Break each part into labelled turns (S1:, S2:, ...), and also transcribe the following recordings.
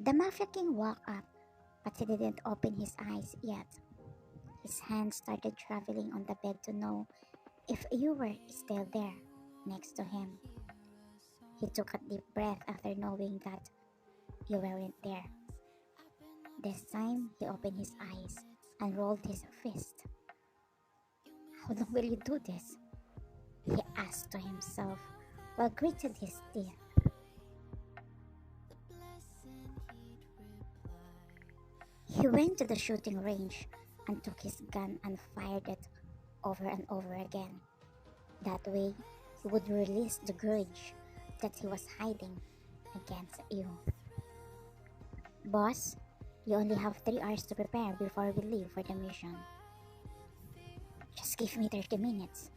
S1: The Mafia King woke up, but he didn't open his eyes yet. His hands started traveling on the bed to know if you were still there, next to him. He took a deep breath after knowing that you weren't there. This time, he opened his eyes and rolled his fist. How long will you do this? He asked to himself while gritted his teeth. He went to the shooting range and took his gun and fired it over and over again. That way, he would release the grudge that he was hiding against you. Boss, you only have 3 hours to prepare before we leave for the mission. Just give me 30 minutes,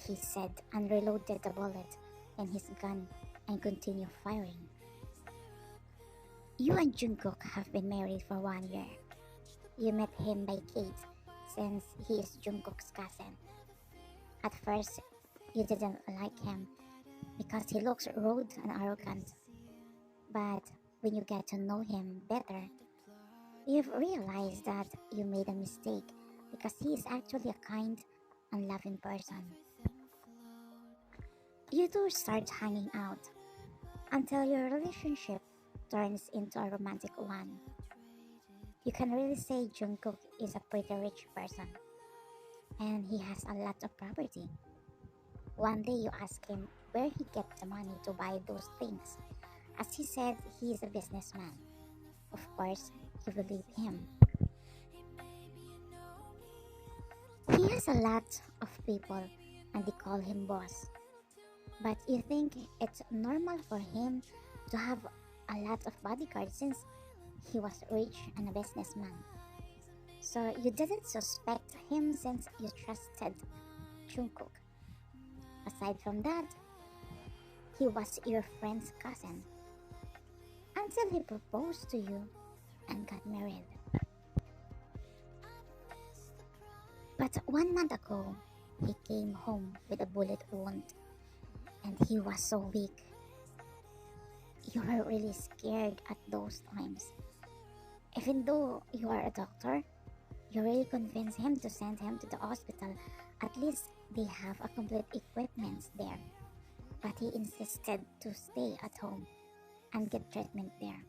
S1: he said, and reloaded the bullet in his gun and continued firing. You and Jungkook have been married for 1 year. You met him by Kate since he is Jungkook's cousin. At first, you didn't like him because he looks rude and arrogant. But when you get to know him better, you've realized that you made a mistake because he is actually a kind and loving person. You two start hanging out until your relationship turns into a romantic one. You can really say Jungkook is a pretty rich person, and he has a lot of property. One day you ask him where he gets the money to buy those things, as he said he is a businessman. Of course, you believe him. He has a lot of people and they call him boss. But you think it's normal for him to have a lot of bodyguards since he was rich and a businessman. So you didn't suspect him since you trusted Jungkook. Aside from that, he was your friend's cousin. Until he proposed to you and got married. But 1 month ago, he came home with a bullet wound and he was so weak. You were really scared at those times. Even though you are a doctor, you really convinced him to send him to the hospital. At least they have a complete equipment there. But he insisted to stay at home and get treatment there.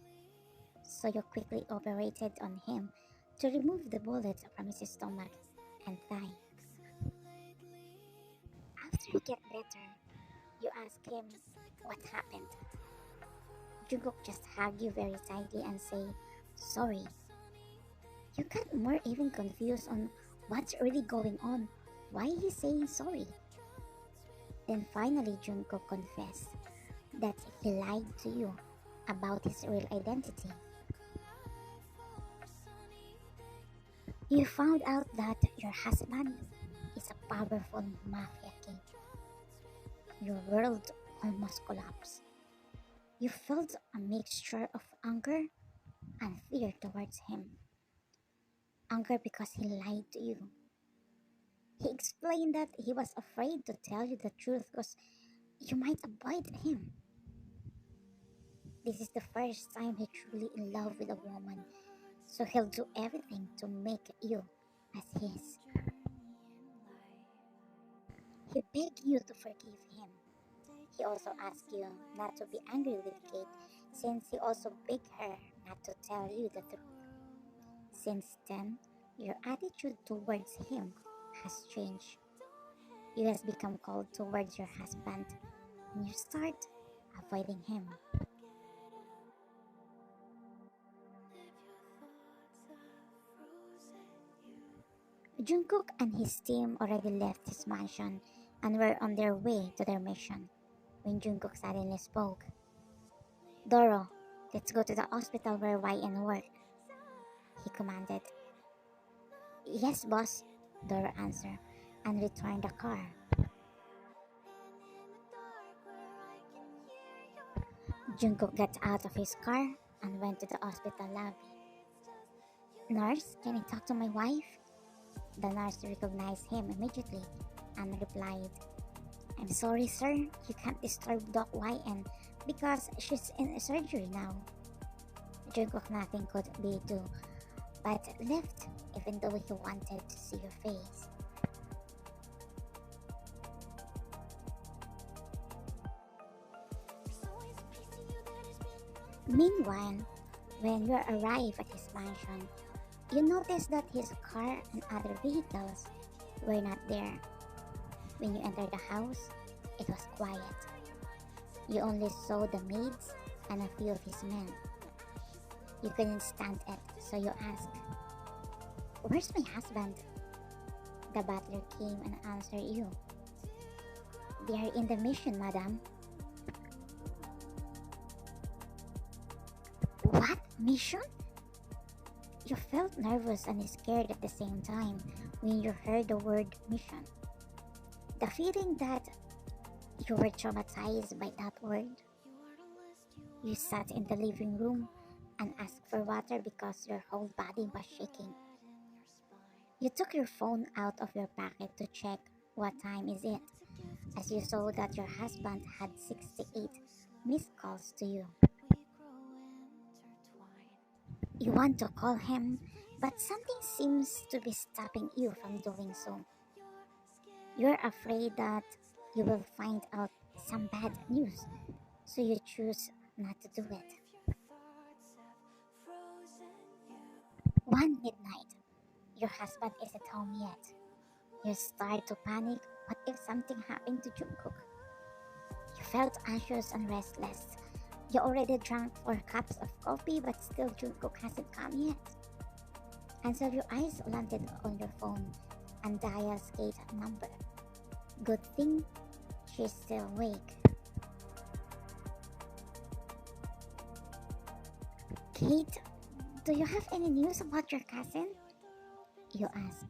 S1: So you quickly operated on him to remove the bullet from his stomach and thigh. After he get better, you ask him what happened. Jungkook just hug you very tightly and say, sorry. You got more even confused on what's really going on. Why he's saying sorry? Then finally Jungkook confessed that he lied to you about his real identity. You found out that your husband is a powerful mafia king. Your world almost collapsed. You felt a mixture of anger and fear towards him. Anger because he lied to you. He explained that he was afraid to tell you the truth because you might avoid him. This is the first time he's truly in love with a woman, so he'll do everything to make you as his. He begged you to forgive him. He also asked you not to be angry with Kate since he also begged her not to tell you the truth. Since then, your attitude towards him has changed. You has become cold towards your husband and you start avoiding him. Jungkook and his team already left his mansion and were on their way to their mission when Jungkook suddenly spoke. Doro, let's go to the hospital where YN work, he commanded. Yes, boss, Doro answered and returned the car. Jungkook got out of his car and went to the hospital lobby. Nurse, can I talk to my wife? The nurse recognized him immediately and replied, I'm sorry, sir, you can't disturb Doc YN because she's in surgery now. Jungkook nothing could be do but left even though he wanted to see your face. Meanwhile, when you arrive at his mansion, you notice that his car and other vehicles were not there. When you enter the house, it was quiet. You only saw the maids and a few of his men. You couldn't stand it, so you asked, "Where's my husband?" The butler came and answered you, "They are in the mission, madam." What? Mission? You felt nervous and scared at the same time when you heard the word mission. The feeling that you were traumatized by that word. You sat in the living room and asked for water because your whole body was shaking. You took your phone out of your pocket to check what time is it, as you saw that your husband had 68 missed calls to you. You want to call him, but something seems to be stopping you from doing so. You're afraid that you will find out some bad news, so you choose not to do it. One midnight, your husband isn't home yet. You start to panic. What if something happened to Jungkook? You felt anxious and restless. You already drank 4 cups of coffee, but still Jungkook hasn't come yet. And so your eyes landed on your phone and dialed Kate's number. Good thing she's still awake. Kate, do you have any news about your cousin? You ask.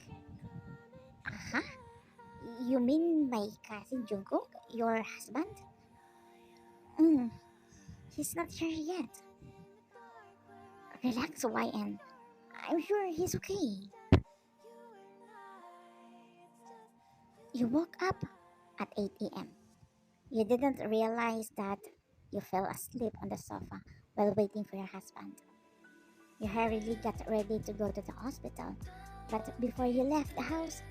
S1: Uh-huh. You mean my cousin Jungkook, your husband? Mm, he's not here yet. Relax, YN. I'm sure he's okay. You woke up at 8 a.m. You didn't realize that you fell asleep on the sofa while waiting for your husband. You hurriedly got ready to go to the hospital, but before you left the house,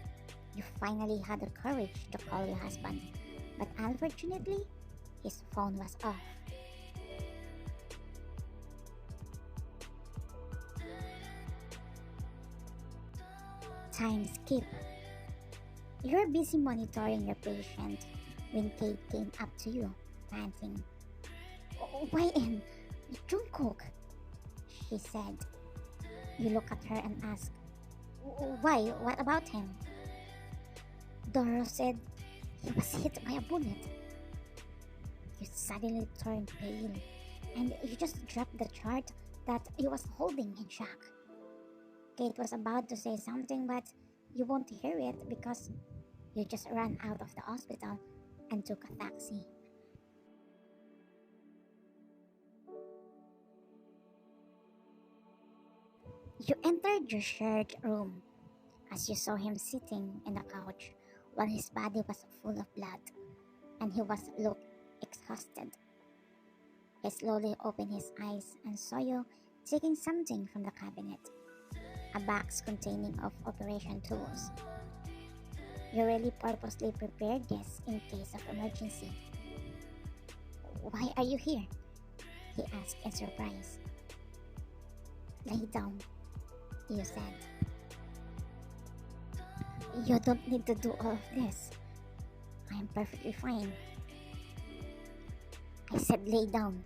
S1: you finally had the courage to call your husband. But unfortunately, his phone was off. Time skip. You're busy monitoring your patient when Kate came up to you, panting. "Oh, YN, Jungkook," she said. You look at her and ask, "Why? What about him?" Doro said, "He was hit by a bullet." You suddenly turned pale, and you just dropped the chart that you was holding in shock. Kate was about to say something, but you won't hear it because you just ran out of the hospital and took a taxi. You entered your shared room as you saw him sitting in the couch while his body was full of blood and he looked exhausted. He slowly opened his eyes and saw you taking something from the cabinet, a box containing of operation tools. You really purposely prepared this in case of emergency. "Why are you here?" he asked in surprise. "Lay down," you said. "You don't need to do all of this. I am perfectly fine." I said lay down.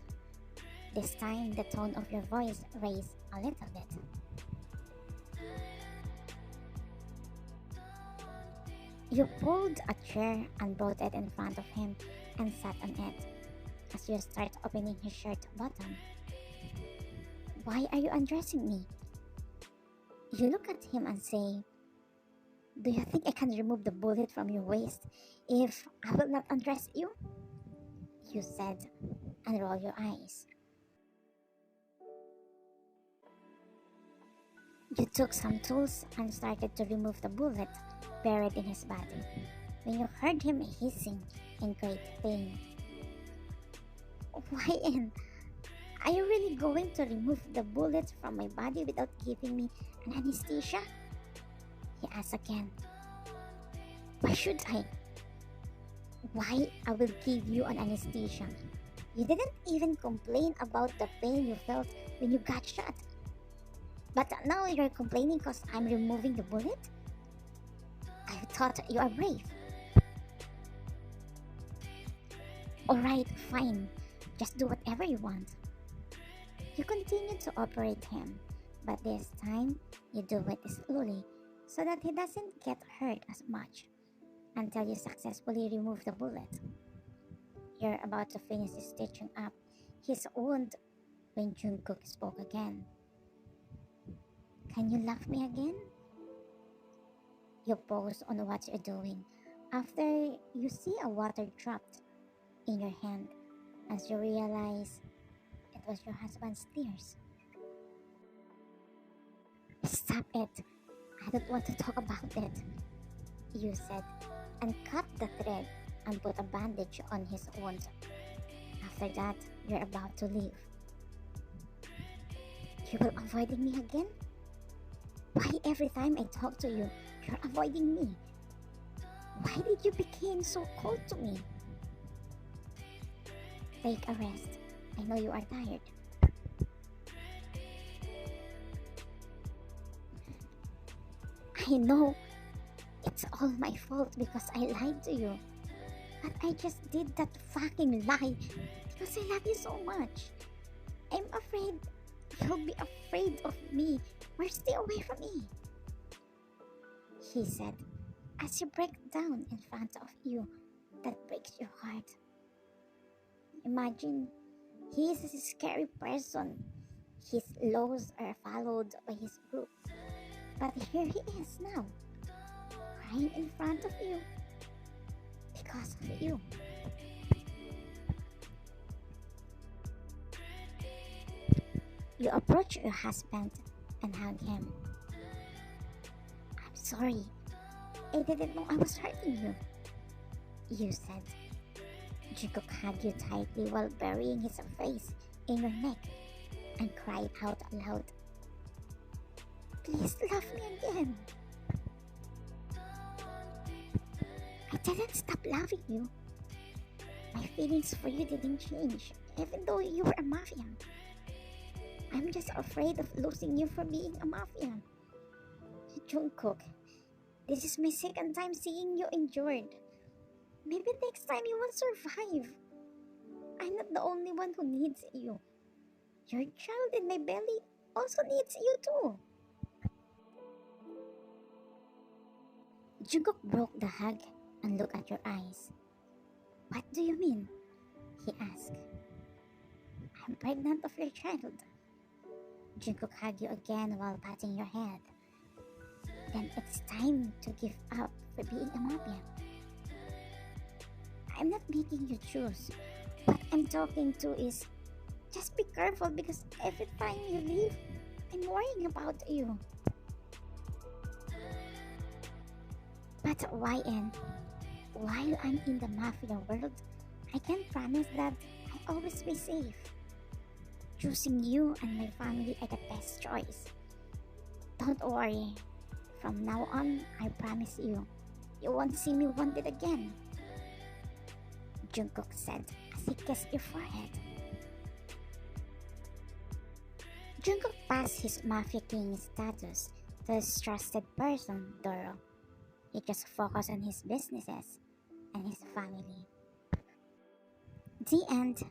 S1: This time the tone of your voice raised a little bit. You pulled a chair and brought it in front of him and sat on it as you start opening his shirt button. "Why are you undressing me?" You look at him and say, "Do you think I can remove the bullet from your waist if I will not undress you?" You said, and roll your eyes. You took some tools and started to remove the bullet buried in his body when you heard him hissing in great pain. "YN, Are you really going to remove the bullets from my body without giving me an anesthesia? He asked again. Why should I? Why I will give you an anesthesia? You didn't even complain about the pain you felt when you got shot. But now you're complaining because I'm removing the bullet? I thought you are brave. Alright, fine. Just do whatever you want. You continue to operate him, but this time you do it slowly so that he doesn't get hurt as much until you successfully remove the bullet. You're about to finish stitching up his wound when Jungkook spoke again. Can you love me again? You pause on what you're doing after you see a water dropped in your hand as you realize it was your husband's tears. Stop it. I don't want to talk about it, you said, and cut the thread and put a bandage on his wound. After that, you're about to leave. You will avoiding me again? Why every time I talk to you, you're avoiding me? Why did you become so cold to me? Take a rest. I know you are tired. I know it's all my fault because I lied to you. But I just did that fucking lie because I love you so much. I'm afraid you'll be afraid of me or stay away from me, he said, as you break down in front of you. That breaks your heart. Imagine he is a scary person. His laws are followed by his group. But here he is now, crying in front of you because of you. You approach your husband and hug him. I'm sorry. I didn't know I was hurting you, you said. Jungkook hugged you tightly while burying his face in your neck and cried out aloud. Please love me again. I didn't stop loving you. My feelings for you didn't change, even though you were a mafia. I'm just afraid of losing you for being a mafia. Jungkook, this is my second time seeing you injured. Maybe next time you will survive. I'm not the only one who needs you. Your child in my belly also needs you too. Jungkook broke the hug and looked at your eyes. What do you mean? He asked. I'm pregnant of your child. Jungkook hugged you again while patting your head. Then it's time to give up for being a mafia. I'm not making you choose. What I'm talking to is just be careful because every time you leave, I'm worrying about you. But YN, while I'm in the mafia world, I can promise that I always be safe. Choosing you and my family are the best choice. Don't worry. From now on, I promise you, you won't see me wanted again, Jungkook said as he kissed your forehead. Jungkook passed his Mafia King status to his trusted person, Doro. He just focused on his businesses and his family. The end.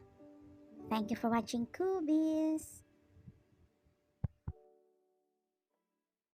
S1: Thank you for watching Coobies.